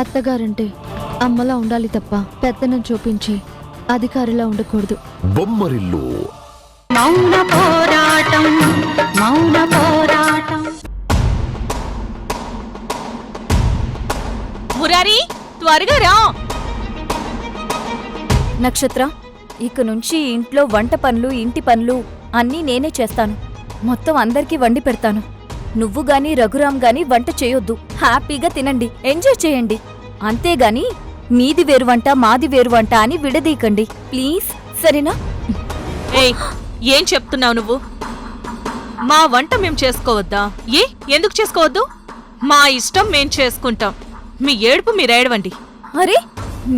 అత్తగారంటే అమ్మలా ఉండాలి తప్ప పెత్తనం చూపించి అధికారిలా ఉండకూడదు. బొమ్మరిల్లు మౌన పోరాటం, మౌన పోరాటం. మురారి, త్వరగా రా. నక్షత్ర, ఇక నుంచి ఇంట్లో వంట పనులు, ఇంటి పనులు అన్నీ నేనే చేస్తాను. మొత్తం అందరికీ వండి పెడతాను. నువ్వు గాని రఘురామ్ గాని వంట చేయొద్దు. హ్యాపీగా తినండి, ఎంజాయ్ చేయండి. అంతేగాని మీది వేరు వంట, మాది వేరు వంట అని విడదీకండి ప్లీజ్, సరేనా? ఏయ్, ఏం చెప్తున్నావు నువ్వు? మా వంట మేం చేసుకోవద్దా? ఎందుకు చేసుకోవద్దు? మా ఇష్టం మేం చేసుకుంటాం. మీ ఏడుపు మీరేడవండి. అరే,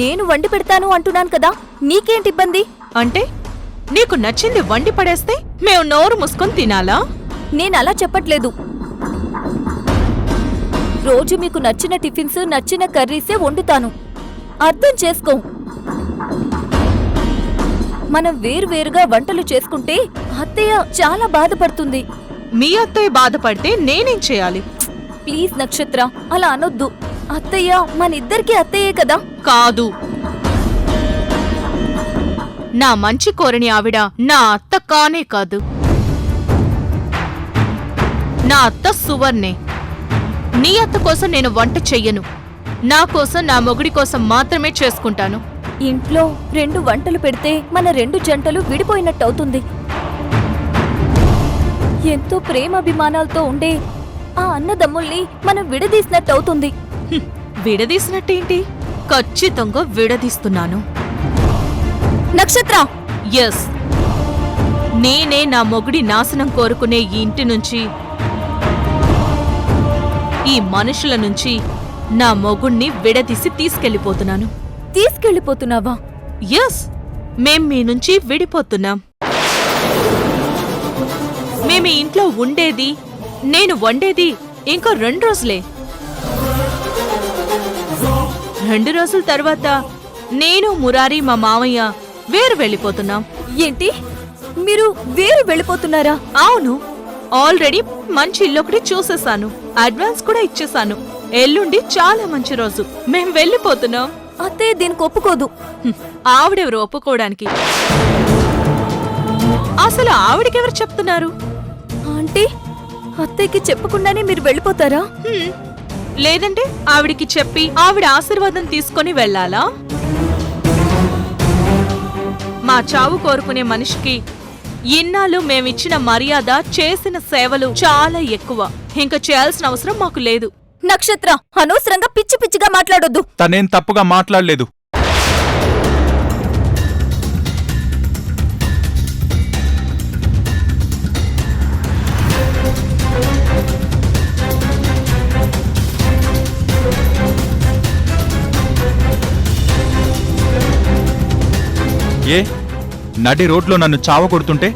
నేను వండి పెడతాను అంటున్నాను కదా, నీకేంటి ఇబ్బంది? అంటే నీకు నచ్చింది వండి పడేస్తే మేము నోరు మూసుకొని తినాలా? నేనలా చెప్పట్లేదు. రోజు మీకు నచ్చిన టిఫిన్స్, నచ్చిన కర్రీసే వండుతాను. అర్థం చేసుకో. మనం వేరువేరుగా వంటలు చేసుకుంటే అత్తయ్య చాలా బాధపడుతుంది. మీ అత్తయ్య బాధపడితే నేనేం చేయాలి? ప్లీజ్ నక్షత్ర, అలా అనొద్దు. అత్తయ్య మనిద్దరికీ అత్తయ్యే కదా. కాదు, నా మంచి కోరని ఆవిడ నా అత్త కానే కాదు. నా అత్త సువర్ణే. నీ అత్త కోసం నేను వంట చెయ్యను. నా కోసం, నా మొగుడి కోసం మాత్రమే చేసుకుంటాను. ఇంట్లో 2 వంటలు పెడితే మన 2 జంటలు విడిపోయినట్టవుతుంది. ఎంతో ప్రేమాభిమానాలతో ఉండే ఆ అన్నదమ్ముల్ని మనం విడదీసినట్టవుతుంది. విడదీసినట్టేంటి? ఖచ్చితంగా విడదీస్తున్నాను. నక్షత్ర, ఎస్, నేనే నా మొగుడి నాశనం కోరుకునే ఈ ఇంటి నుంచి, ఈ మనుషుల నుంచి నా మొగుణ్ణి విడదీసి తీసుకెళ్లిపోతున్నాను. తీసుకెళ్లిపోతున్నావా? ఎస్, మేం మీ నుంచి విడిపోతున్నాం. మేమీ ఇంట్లో ఉండేది, నేను వండేది ఇంకా 2 రోజులే. 2 రోజుల తర్వాత నేను, మురారి, మా మామయ్య వేరు వెళ్ళిపోతున్నాం. ఏంటి, మీరు వేరు వెళ్ళిపోతున్నారా? అవును, ఆల్రెడీ మంచి ఇల్లొకటి చూసేశాను. అడ్వాన్స్ కూడా ఇచ్చేశాను. ఎల్లుండి చాలా మంచి రోజు. మేం వెళ్ళిపోతున్నాం. అత్తయ్య దీనికి ఒప్పుకోదు. ఆవిడెవరు ఒప్పుకోవడానికి? అసలు ఆవిడకెవరు చెప్తున్నారు? అంటే అత్తయ్యకి చెప్పకుండానే మీరు వెళ్ళిపోతారా? లేదంటే ఆవిడికి చెప్పి ఆవిడ ఆశీర్వాదం తీసుకొని వెళ్ళాలా? మా చావు కోరుకునే మనిషికి ఇన్నాళ్ళు మేమిచ్చిన మర్యాద, చేసిన సేవలు చాలా ఎక్కువ. ఇంకా చేయాల్సిన అవసరం మాకు లేదు. నక్షత్ర, అనవసరంగా పిచ్చి పిచ్చిగా మాట్లాడొద్దు. తనేం తప్పుగా మాట్లాడలేదు. ఏ నడి రోడ్లో నన్ను చావగొడుతుంటే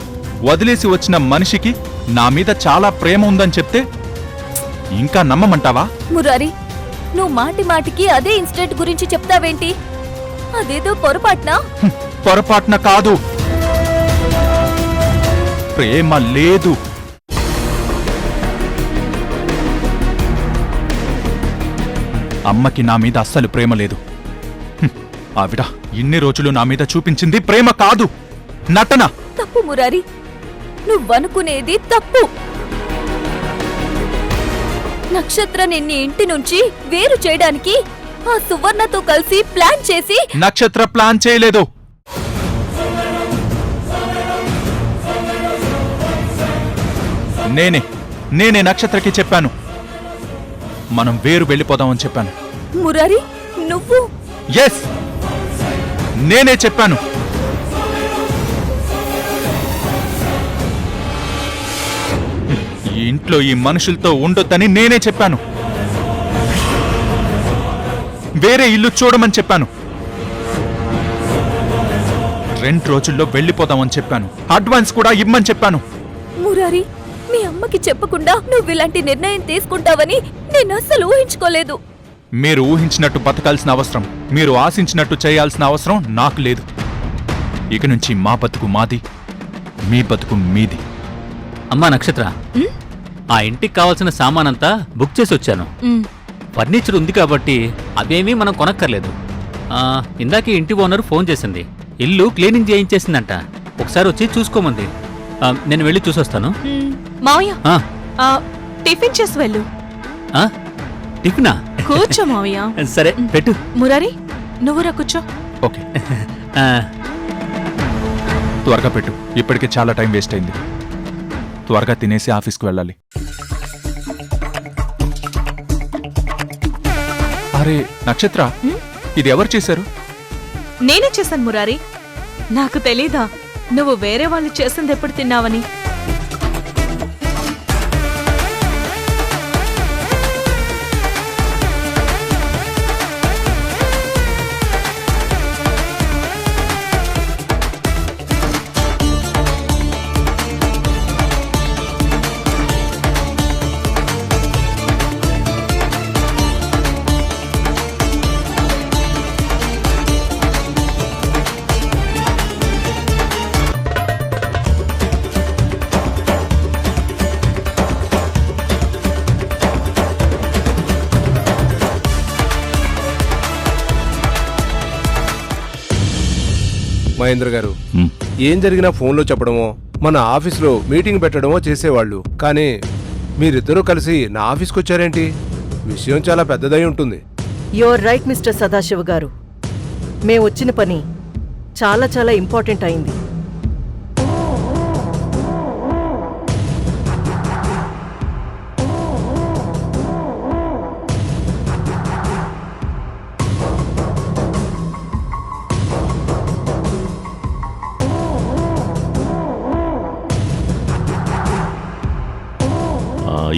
వదిలేసి వచ్చిన మనిషికి నా మీద చాలా ప్రేమ ఉందని చెప్తే ఇంకా నమ్మమంటావా? మురారి, నువ్వు మాటి మాటికి అదే ఇన్సిడెంట్ గురించి చెప్తావేంటి? అదేదో పొరపాటునా? పొరపాటున కాదు, ప్రేమ లేదు. అమ్మకి నా మీద అస్సలు ప్రేమ లేదు. ఆవిడ ఇన్ని రోజులు నా మీద చూపించింది ప్రేమ కాదు, నటన. తప్పు మురారి, నువ్వనుకునేది తప్పు. నక్షత్ర నిన్ని ఇంటి నుంచి వేరు చేయడానికి ఆ సువర్ణతో కలిసి ప్లాన్ చేసి. నక్షత్ర ప్లాన్ చేయలేదు. నేనే నక్షత్రకి చెప్పాను, మనం వేరు వెళ్ళిపోదామని చెప్పాను. మురారి, నువ్వు? ఎస్, నేనే చెప్పాను. ఈ ఇంట్లో ఈ మనుషులతో ఉండొద్దని నేనే చెప్పాను. వేరే ఇల్లు చూడమని చెప్పాను. 2 రోజుల్లో వెళ్ళిపోదామని చెప్పాను. అడ్వాన్స్ కూడా ఇమ్మని చెప్పాను. మురారి, మీ అమ్మకి చెప్పకుండా నువ్వు ఇలాంటి నిర్ణయం తీసుకుంటావని నేను అస్సలు ఊహించుకోలేదు. మీరు ఊహించినట్టు బతకాల్సిన అవసరం, మీరు ఆశించినట్టు చేయాల్సిన అవసరం నాకు లేదు. ఇక నుంచి మా బతుకు మాది, మీ బతుకు మీది. అమ్మా నక్షత్ర, ఆ ఇంటికి కావాల్సిన సామానంతా బుక్ చేసి వచ్చాను. ఫర్నిచర్ ఉంది కాబట్టి అవేమీ మనం కొనక్కర్లేదు. ఇందాక ఇంటి ఓనర్ ఫోన్ చేసింది, ఇల్లు క్లీనింగ్ చేయించేసిందంట. ఒకసారి వచ్చి చూసుకోమంది. నేను వెళ్ళి చూసొస్తాను. మావయ్య ఆ, టిఫిన్ చేసి వెళ్ళు. ఆ, టిఫినా? కూర్చో మావయ్య. సరే పెట్టు. మురారి నువ్వు రా కూర్చో. ఓకే, ఆ, త్వరగా పెట్టు. ఇప్పటికే చాలా టైం వేస్ట్ అయింది. త్వరగా తినేసి ఆఫీస్కి వెళ్ళాలి. అరే నక్షత్ర, ఇది ఎవరు చేశారు? నేనే చేశాను మురారి. నాకు తెలీదా నువ్వు వేరే వాళ్ళు చేసింది ఎప్పుడు తిన్నావని? మహేంద్ర గారు, ఏం జరిగినా ఫోన్లో చెప్పడమో మన ఆఫీస్లో మీటింగ్ పెట్టడమో చేసేవాళ్ళు. కానీ మీరిద్దరూ కలిసి నా ఆఫీస్కి వచ్చారేంటి? విషయం చాలా పెద్దదై ఉంటుంది. యువర్ రైట్ మిస్టర్ సదాశివ గారు. మేము వచ్చిన పని చాలా చాలా ఇంపార్టెంట్ అయింది.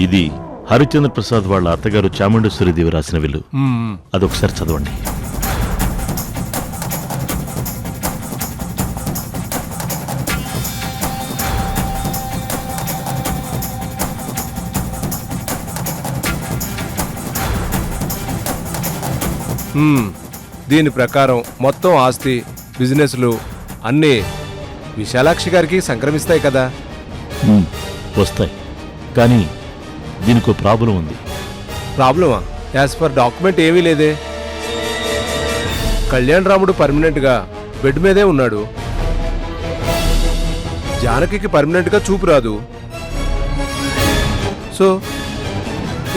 ఇది హరిచంద్ర ప్రసాద్ వాళ్ళ అత్తగారు చాముండేశ్వరిదేవి రాసిన విల్లు. అదొకసారి చదవండి. దీని ప్రకారం మొత్తం ఆస్తి, బిజినెస్లు అన్నీ విశాలాక్షి గారికి సంక్రమిస్తాయి కదా? వస్తాయి, కానీ దీనికో ప్రాబ్లం ఉంది. ప్రాబ్లమా? యాజ్ పర్ డాక్యుమెంట్ ఏమీ లేదే. కళ్యాణ్ రాముడు పర్మనెంట్గా బెడ్ మీదే ఉన్నాడు. జానకి పర్మనెంట్గా చూపు రాదు. సో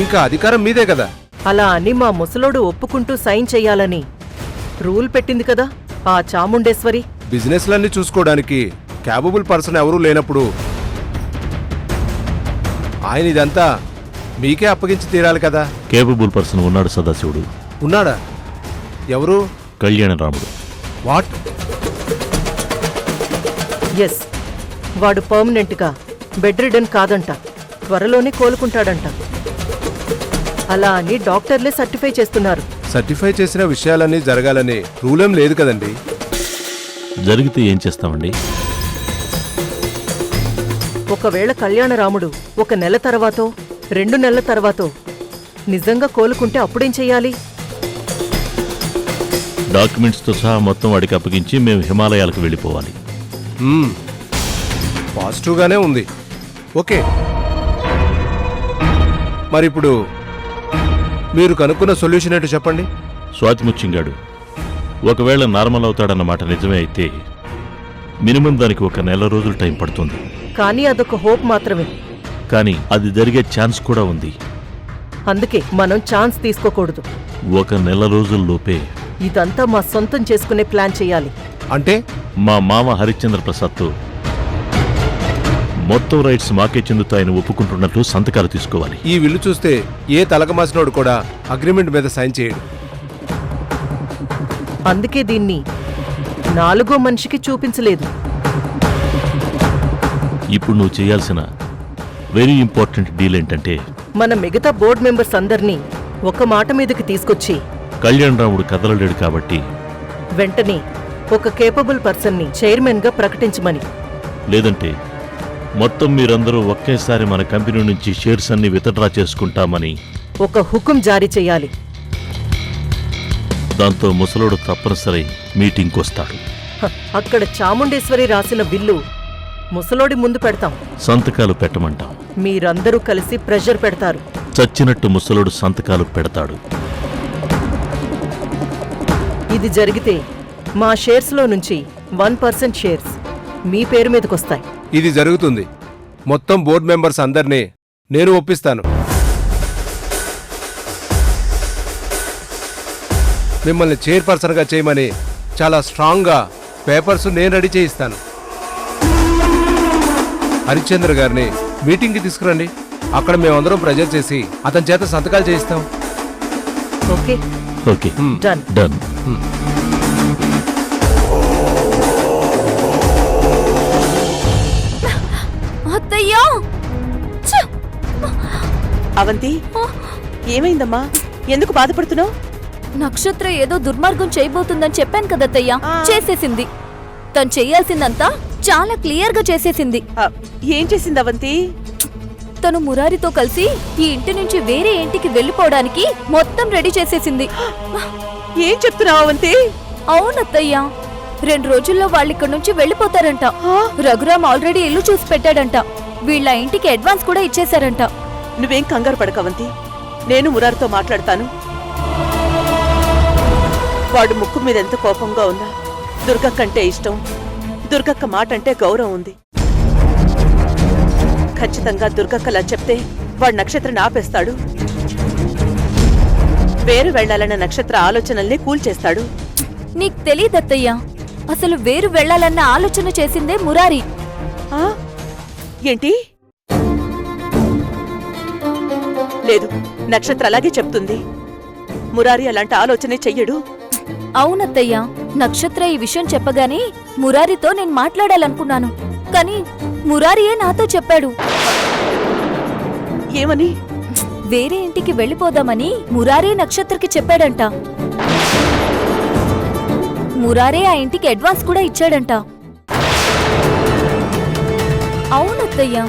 ఇంకా అధికారం మీదే కదా. అలా అని మా ముసలోడు ఒప్పుకుంటూ సైన్ చెయ్యాలని రూల్ పెట్టింది కదా ఆ చాముండేశ్వరి. బిజినెస్లన్నీ చూసుకోవడానికి క్యాపబుల్ పర్సన్ ఎవరూ లేనప్పుడు ఆయన ఇదంతా మీకే అప్పగించి తీరాలి కదా. కేపబుల్ పర్సన్ ఉన్నాడు సదాశివుడు. ఉన్నాడా? ఎవరు? కళ్యాణరాముడు. వాట్? ఎస్, వాడు పర్మనెంట్గా బెడ్ రిడన్ కాదంట, త్వరలోనే కోలుకుంటాడంట. అలా అని డాక్టర్లే సర్టిఫై చేస్తున్నారు. సర్టిఫై చేసిన విషయాలన్నీ జరగాలని రూలేం లేదు కదండి. జరిగితే ఏం చేస్తామండి? ఒకవేళ కళ్యాణరాముడు 1 నెల తర్వాతో 2 నెలల తర్వాతో నిజంగా కోలుకుంటే అప్పుడేం చెయ్యాలి? డాక్యుమెంట్స్తో సహా మొత్తం వాడికి అప్పగించి మేము హిమాలయాలకు వెళ్ళిపోవాలి. పాజిటివ్గానే ఉంది. ఓకే, మరిప్పుడు మీరు కనుక్కున్న సొల్యూషన్ ఏంటో చెప్పండి. స్వాతిముత్యంగాడు ఒకవేళ నార్మల్ అవుతాడన్నమాట నిజమే అయితే మినిమం దానికి 1 నెల రోజులు టైం పడుతుంది. కానీ అదొక హోప్ మాత్రమే. కానీ అది జరిగే ఛాన్స్ కూడా ఉంది. అందుకే మనం ఛాన్స్ తీసుకోకూడదు. 1 నెల రోజుల్లోపే ఇదంతా మా సొంతం చేసుకునే ప్లాన్ చెయ్యాలి. అంటే మా మామ హరిశ్చంద్ర ప్రసాద్తో మొత్తం రైట్స్ మాకే చెందుతాయని ఒప్పుకుంటున్నట్లు సంతకాలు తీసుకోవాలి. ఈ విల్లు చూస్తే ఏ తలకమాసినోడు కూడా అగ్రిమెంట్ మీద సైన్ చేయడు. అందుకే దీన్ని 4వ మనిషికి చూపించలేదు. ఇప్పుడు నువ్వు చేయాల్సిన వెరీ ఇంపార్టెంట్ డీల్ ఏంటంటే మన మిగతా బోర్డు మెంబర్స్ అందర్నీ ఒక మాట మీదకి తీసుకొచ్చి కళ్యాణరాముడు కదలలేడు కాబట్టి వెంటనే ఒక కేపబుల్ పర్సన్ని చైర్మన్గా ప్రకటించమని, లేదంటే మొత్తం మీరందరూ ఒకేసారి మన కంపెనీ నుంచి షేర్స్ అన్ని విత్డ్రా చేసుకుంటామని ఒక హుకుం జారీ చేయాలి. దాంతో ముసలోడు తప్పనిసరి మీటింగ్కి వస్తాడు. అక్కడ చాముండేశ్వరి రాసిన బిల్లు ముసలోడి ముందు పెడతాం. సంతకాలు పెట్టమంటాం. మీరందరూ కలిసి ప్రెషర్ పెడతారు. చచ్చినట్టు ముసలోడు సంతకాలు పెడతాడు. అది జరిగితే మా షేర్స్లో నుంచి 1% షేర్స్ మీ పేరు మీదకొస్తాయి. ఇది జరుగుతుంది. మొత్తం బోర్డు మెంబర్స్ అందరినీ నేను ఒప్పిస్తాను. మిమ్మల్ని చైర్పర్సన్గా చేయమని చాలా స్ట్రాంగ్గా పేపర్స్ నేను రెడీ చేయిస్తాను. హరిశ్చంద్ర గారిని మీటింగ్కి తీసుకురండి. అక్కడ మేమందరం ప్రెజర్ చేసి అతని చేత సంతకాలు చేయిస్తాం. Okay, okay, done. డన్. అత్తయ్యా! ఛ! అవంతి, ఏమైందమ్మా? ఎందుకు బాధపడుతున్నావు? నక్షత్ర ఏదో దుర్మార్గం చేయబోతుందని చెప్పాను కదత్తయ్యా, చేసేసింది. తను చేయాల్సిందంతా చాలా క్లియర్గా చేసేసింది. ఏం చేసింది అవంతి? తను మురారితో కలిసి ఈ ఇంటి నుంచి వేరే ఇంటికి వెళ్ళిపోవడానికి మొత్తం రెడీ చేసేసింది. ఏం చెప్తున్నావు అవంతి? అవునత్తయ్యా, 2 రోజుల్లో వాళ్ళిక్కడి నుంచి వెళ్ళిపోతారంట. రఘురామ్ ఆల్రెడీ ఇల్లు చూసి పెట్టాడంట. వీళ్ళ ఇంటికి అడ్వాన్స్ కూడా ఇచ్చేశారంట. నువ్వేం కంగారు పడకు అవంతి, నేను మురారితో మాట్లాడతాను. వాడు ముక్కు మీద ఎంత కోపంగా ఉన్నా దుర్గక్క అంటే ఇష్టం, దుర్గక్క మాట అంటే గౌరవం ఉంది. ఖచ్చితంగా దుర్గక్కలా చెప్తే వాడు నక్షత్రాన్ని ఆపేస్తాడు. వేరు వెళ్లాలన్న నక్షత్ర ఆలోచనల్ని కూల్చేస్తాడు. నీకు తెలీదత్తయ్యా, అసలు వేరు వెళ్లాలన్న ఆలోచన చేసిందే మురారి. ఏంటి? లేదు, నక్షత్ర అలాగే చెప్తుంది. మురారి అలాంటి ఆలోచనే చెయ్యడు. అవునత్తయ్యా, నక్షత్ర ఈ విషయం చెప్పగానే మురారితో నేను మాట్లాడాలనుకున్నాను. కానీ మురారియే నాతో చెప్పాడు. ఏమని? వేరే ఇంటికి వెళ్ళిపోదామని మురారే నక్షత్రకి చెప్పాడంట. మురారే ఆ ఇంటికి అడ్వాన్స్ కూడా ఇచ్చాడంట. అవునత్తయ్యా,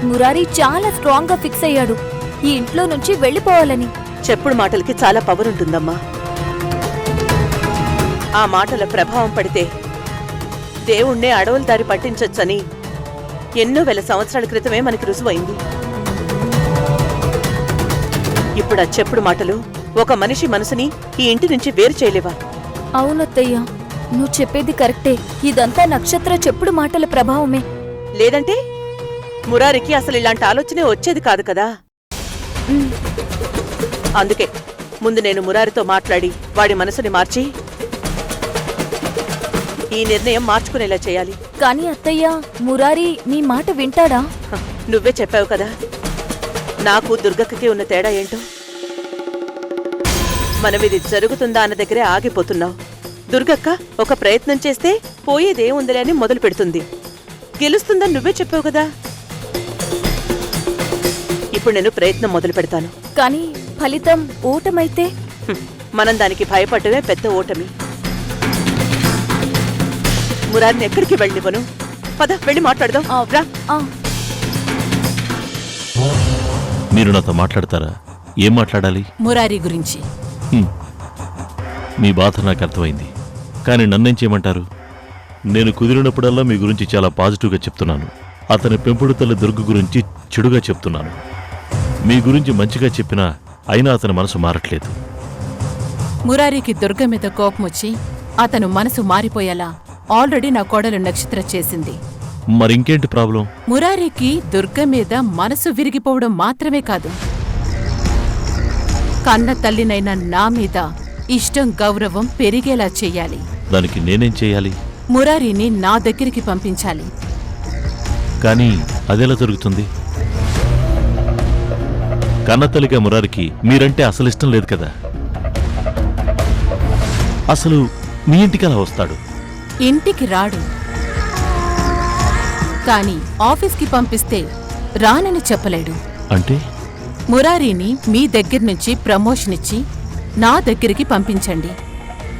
మురారి చాలా స్ట్రాంగ్ గా ఫిక్స్ అయ్యాడు ఈ ఇంట్లో నుంచి వెళ్ళిపోవాలని. చెప్పుడు మాటలకి చాలా పవర్ ఉంటుందమ్మా. ఆ మాటల ప్రభావం పడితే దేవుణ్ణే అడవుల దారి పట్టించొచ్చని ఎన్నో వేల సంవత్సరాల క్రితమే మనకి రుజువైంది. ఇప్పుడు ఆ చెప్పుడు మాటలు ఒక మనిషి మనసుని ఈ ఇంటి నుంచి వేరు చేయలేవా? అవునత్తయ్యా, నువ్వు చెప్పేది కరెక్టే. ఇదంతా నక్షత్ర చెప్పుడు మాటల ప్రభావమే. లేదంటే మురారికి అసలు ఇలాంటి ఆలోచనే వచ్చేది కాదు కదా. అందుకే ముందు నేను మురారితో మాట్లాడి వాడి మనసుని మార్చి ఈ నిర్ణయం మార్చుకునేలా చేయాలి. కానీ అత్తయ్య, మురారి నీ మాట వింటాడా? నువ్వే చెప్పావు కదా నాకు దుర్గక్కకి ఉన్న తేడా ఏంటో. మనమిది జరుగుతుందా అన్న దగ్గరే ఆగిపోతున్నావు. దుర్గక్క ఒక ప్రయత్నం చేస్తే పోయేదేముందిలే అని మొదలు పెడుతుంది. గెలుస్తుందని నువ్వే చెప్పావు కదా. ఇప్పుడు నేను ప్రయత్నం మొదలు పెడతాను. కానీ ఫలితం ఓటమైతే? మనం దానికి భయపడమే పెద్ద ఓటమి. మురారిని ఎక్కడికి వెళ్ళివ్వను. పద, వెళ్ళి మాట్లాడదాం. రా. మీరు నాతో మాట్లాడతారా? ఏం మాట్లాడాలి? మురారి గురించి. మీ బాధ నాకు అర్థమైంది. కానీ నన్నేం చేయమంటారు? నేను కుదిరినప్పుడల్లా మీ గురించి చాలా పాజిటివ్గా చెప్తున్నాను. అతని పెంపుడు తల్లి దుర్గ గురించి చెడుగా చెప్తున్నాను. మీ గురించి మంచిగా చెప్పినా అయినా అతని మనసు మారట్లేదు. మురారికి దుర్గ మీద కోపం వచ్చి అతను మనసు మారిపోయేలా ఆల్రెడీ నా కోడలు నక్షత్ర చేసింది. మరింకేంటి ప్రాబ్లం? మురారికి దుర్గ మీద మనసు విరిగిపోవడం మాత్రమే కాదు, కన్న తల్లినైన నా మీద ఇష్టం గౌరవం పెరిగేలా చెయ్యాలి. దానికి నేనేం చేయాలి? మురారిని నా దగ్గరికి పంపించాలి. కానీ అదెలా జరుగుతుంది? కన్నతల్లిగా మురారికి మీరంటే అసలు ఇష్టం లేదు కదా. అసలు మీ ఇంటికి అలా వస్తాడు? ఇంటికి రాడు, కానీ ఆఫీస్కి పంపిస్తే రానని చెప్పలేడు. అంటే మురారిని మీ దగ్గర నుంచి ప్రమోషన్ ఇచ్చి నా దగ్గరికి పంపించండి.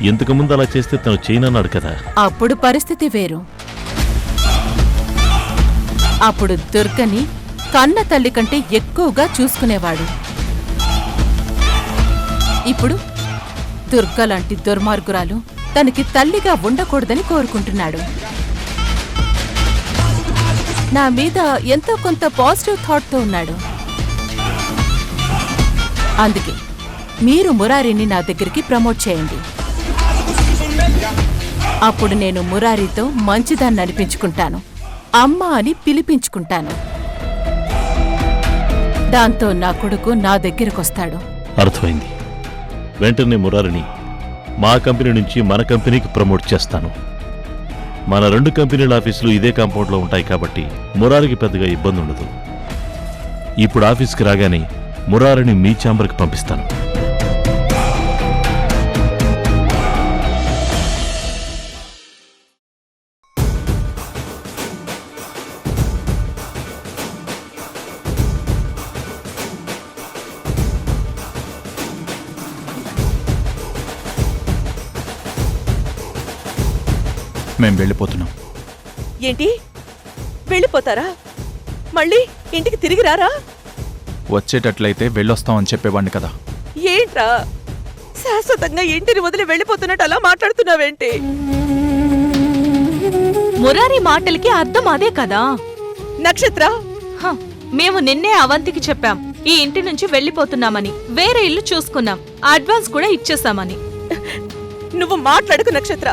ఇంతకుముందు అలా చేస్తే తను చేయనన్నాడు కదా. అప్పుడు పరిస్థితి వేరు. అప్పుడు దుర్గని కన్న తల్లి కంటే ఎక్కువగా చూసుకునేవాడు. ఇప్పుడు దుర్గ లాంటి దుర్మార్గురాలు తనకి తల్లిగా ఉండకూడదని కోరుకుంటున్నాడు. నా మీద ఎంతో కొంత పాజిటివ్ థాట్తో ఉన్నాడు. అందుకే మీరు మురారిని నా దగ్గరికి ప్రమోట్ చేయండి. అప్పుడు నేను మురారితో మంచిదాన్ని అనిపించుకుంటాను, అమ్మ అని పిలిపించుకుంటాను. దాంతో నా కొడుకు నా దగ్గరకొస్తాడు. అర్థమైంది. వెంటనే మురారిని మా కంపెనీ నుంచి మన కంపెనీకి ప్రమోట్ చేస్తాను. మన 2 కంపెనీల ఆఫీసులు ఇదే కాంపౌండ్లో ఉంటాయి కాబట్టి మురారికి పెద్దగా ఇబ్బంది ఉండదు. ఇప్పుడు ఆఫీస్కి రాగానే మురారిని మీ ఛాంబర్కి పంపిస్తాను. మేం వెళ్ళిపోతున్నాం. ఏంటి వెళ్ళిపోతారా? మళ్ళీ ఇంటికి తిరిగి రారా? వచ్చేటట్లయితే వెళ్ళొస్తామని చెప్పేవాణ్ణి కదా. ఏంట్రా శాశ్వతంగా ఇంటిని వదిలి వెళ్ళిపోతున్నట్టు అలా మాట్లాడుతున్నావేంటి? మురారి మాటలకి అర్థం అదే కదా. నక్షత్ర, మేము నిన్నే అవంతికి చెప్పాం ఈ ఇంటి నుంచి వెళ్ళిపోతున్నామని, వేరే ఇల్లు చూసుకున్నాం, అడ్వాన్స్ కూడా ఇచ్చేసామని. నువ్వు మాట్లాడకు నక్షత్ర.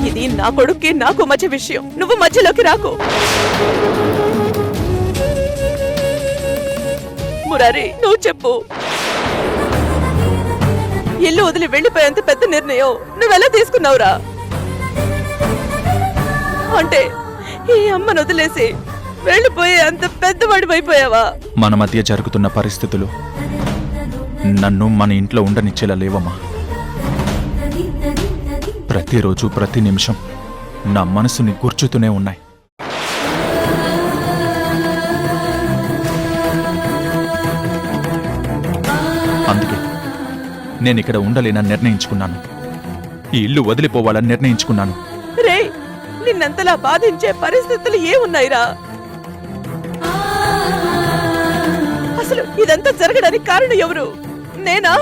ఇది నా కొడుక్కి నాకు మధ్య విషయం, నువ్వు మధ్యలోకి రాకు. మురారి, నువ్వు చెప్పు. ఇల్లు వదిలి వెళ్ళిపోయేంత పెద్ద నిర్ణయం నువ్వెలా తీసుకున్నావురా? అంటే ఈ అమ్మను వదిలేసి వెళ్ళిపోయే అంత పెద్దవాడివైపోయావా? మన మధ్య జరుగుతున్న పరిస్థితులు నన్ను మన ఇంట్లో ఉండనిచ్చేలా లేవమ్మా. ప్రతిరోజు ప్రతి నిమిషం నా మనసుని గుర్చుతూనే ఉన్నాయి. అందుకే నేనిక్కడ ఉండలేనని నిర్ణయించుకున్నాను. ఈ ఇల్లు వదిలిపోవాలని నిర్ణయించుకున్నాను. రే, నిన్నంతలా బాధించే పరిస్థితులు ఏమున్నాయిరా? అసలు ఇదంతా జరగడానికి కారణం ఎవరు? నేనా?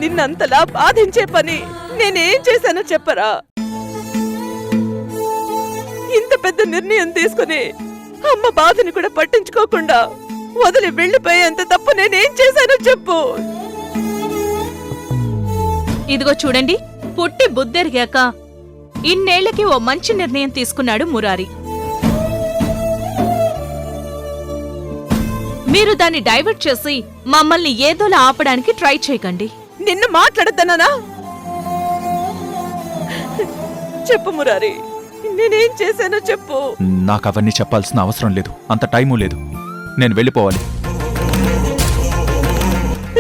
నిన్నంతలా బాధించే పని నేనేం చేశానో చెప్పరా? ఇంత పెద్ద నిర్ణయం తీసుకుని అమ్మ బాధని కూడా పట్టించుకోకుండా వదిలి వెళ్ళిపోయేంత తప్పు నేనేం చేశానో చెప్పు. ఇదిగో చూడండి, పుట్టి బుద్ధెరిగాక ఇన్నేళ్లకి ఓ మంచి నిర్ణయం తీసుకున్నాడు మురారి. మీరు దాన్ని డైవర్ట్ చేసి మమ్మల్ని ఏదోలా ఆపడానికి ట్రై చేయకండి. నిన్ను మాట్లాడద్దన్నానా? చెప్పు మురారి, నేనేం చేశానో చెప్పు. నాకు అవన్నీ చెప్పాల్సిన అవసరం లేదు, అంత టైము లేదు. నేను వెళ్ళిపోవాలి.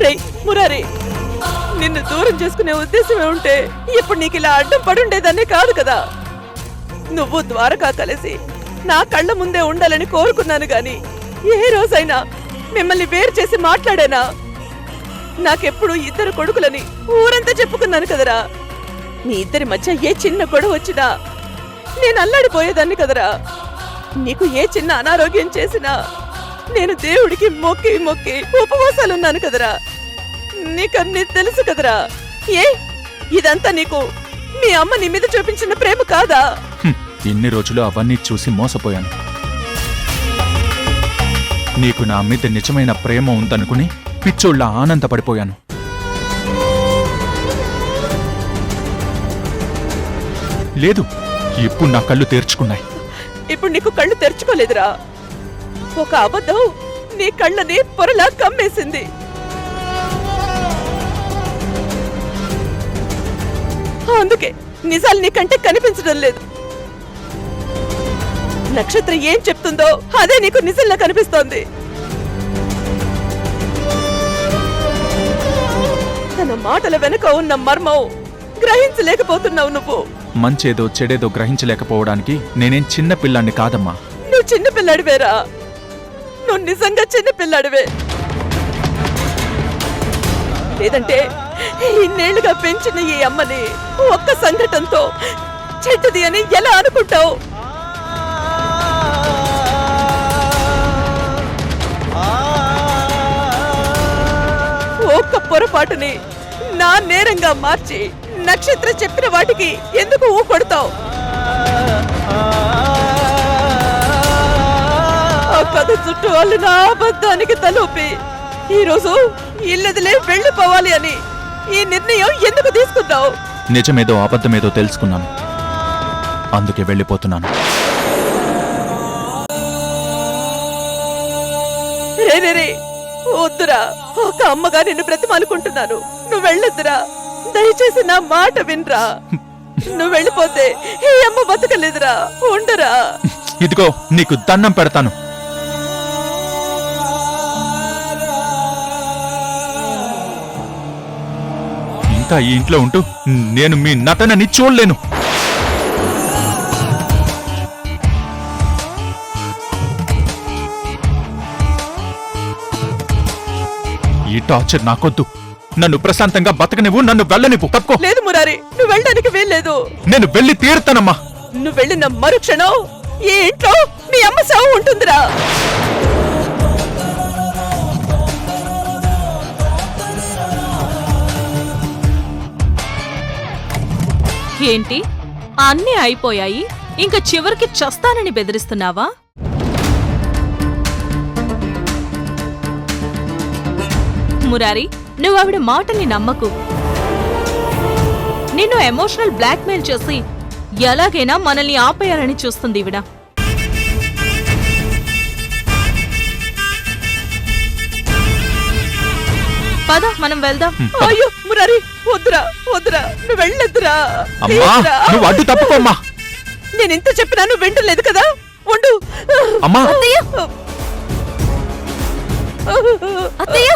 రే మురారి, నిన్ను దూరం చేసుకునే ఉద్దేశమే ఉంటే ఇప్పుడు నీకు ఇలా అడ్డం పడుండేదాన్నే కాదు కదా. నువ్వు ద్వారకా కలిసి నా కళ్ళ ముందే ఉండాలని కోరుకున్నాను గాని ఏ రోజైనా మిమ్మల్ని వేరు చేసి మాట్లాడానా? నాకెప్పుడు 2 కొడుకులని ఊరంతా చెప్పుకున్నాను కదరా. మీ ఇద్దరి మధ్య ఏ చిన్న గొడవ వచ్చినా నేను అల్లాడిపోయేదాన్ని కదరా. నీకు ఏ చిన్న అనారోగ్యం చేసినా నేను దేవుడికి మొక్కి మొక్కి ఉపవాసాలున్నాను కదరా. నీకన్నీ తెలుసు కదరా. ఏ ఇదంతా నీకు మీ అమ్మ నీ మీద చూపించిన ప్రేమ కాదా? ఇన్ని రోజులు అవన్నీ చూసి మోసపోయాను. నీకు నా మీద నిజమైన ప్రేమ ఉందనుకుని పిచ్చోళ్ళ ఆనందపడిపోయాను. లేదు, ఇప్పుడు నా కళ్ళు తెరుచుకున్నాయి. ఇప్పుడు నీకు కళ్ళు తెరుచుకోలేదురా. ఒక అబద్ధం నీ కళ్ళని పొరలా కమ్మేసింది. అందుకే నిజాలు నీకంటే కనిపించడం లేదు. నక్షత్ర ఏం చెప్తుందో అదే నీకు నిజంగా కనిపిస్తోంది. తన మాటల వెనుక ఉన్న మర్మం గ్రహించలేకపోతున్నావు నువ్వు. మంచేదో చెడేదో గ్రహించలేకపోవడానికి నేనేం చిన్న పిల్లాన్ని కాదమ్మా. నువ్వు చిన్న పిల్లాడివేరా. నువ్వు నిజంగా చిన్న పిల్లాడివే. లేదంటే ఇన్నేళ్లుగా పెంచిన ఈ అమ్మని ఒక్క సంఘటనతో చెడ్డది అని ఎలా అనుకుంటావు? ఒక్క పొరపాటుని నా నేరంగా మార్చి నక్షత్ర చెప్పిన వాటికి ఎందుకు కొడతావు? ఆ కథ చుట్టూ వాళ్ళు నా అబద్ధానికి తలూపి ఈరోజు ఇల్లదిలే వెళ్ళిపోవాలి అని ఈ నిర్ణయం ఎందుకు తీసుకున్నావు? నిజమేదో అబద్ధమేదో తెలుసుకున్నాను, అందుకే వెళ్ళిపోతున్నాను. రే వద్దురా, ఒక అమ్మగా నిన్ను బ్రతిమాలుకుంటున్నాను. నువ్వు వెళ్ళొద్దురా, దయచేసి నా మాట వినరా. నువ్వు వెళ్ళిపోతే ఈ అమ్మ బతకలేదురా, ఉండరా. ఇదిగో నీకు దండం పెడతాను. ఇంకా ఈ ఇంట్లో ఉంటూ నేను మీ నటనని చూడలేను. ఈ టార్చర్ నాకొద్దు. నన్ను ప్రశాంతంగా బతకనివ్వు, నన్ను వెళ్ళనివ్వు. తప్పుకో. లేదు మురారి, నువ్వు వెళ్ళడానికి వీల్లేదు. నేను వెళ్ళి తీరుతానమ్మా. నువ్వు వెళ్ళిన మరుక్షణం ఈ ఇంట్లో మీ అమ్మ సావు ఉంటుందిరా. ఏంటి అన్నీ అయిపోయాయి, ఇంకా చివరికి చస్తానని బెదిరిస్తున్నావా? మురారి, నువ్వు ఆవిడ మాటని నమ్మకు. నిన్ను ఎమోషనల్ బ్లాక్మెయిల్ చేసి ఎలాగైనా మనల్ని ఆపేయాలని చూస్తుంది ఈవిడ. పద మనం వెళ్దాం. అయ్యో మురారి, వద్దురా వద్దురా, నువ్వు వెళ్ళొద్దురా. అమ్మా, నువ్వు అడ్డు తప్పుకోమ్మా. నేను ఇంత చెప్పినా నువ్వు వింటలేదు కదా, ఉండు. అమ్మా, అత్తయ్య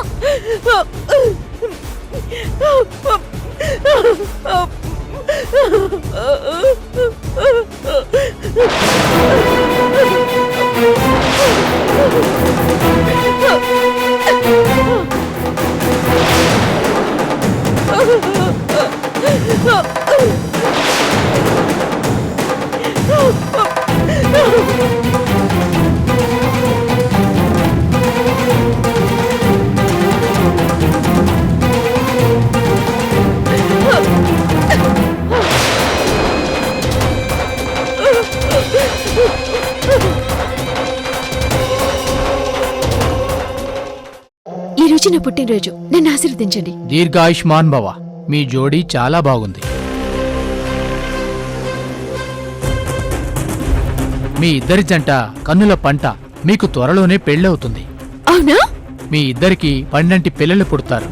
ఈ రోజు నా పుట్టినరోజు, నన్ను ఆశీర్వదించండి. దీర్ఘాయుష్మాన్ భవ. మీ జోడీ చాలా బాగుంది. మీ ఇద్దరి జంట కన్నుల పంట. మీకు త్వరలోనే పెళ్ళవుతుంది. అవునా? మీ ఇద్దరికి 12 పిల్లలు పుడతారు.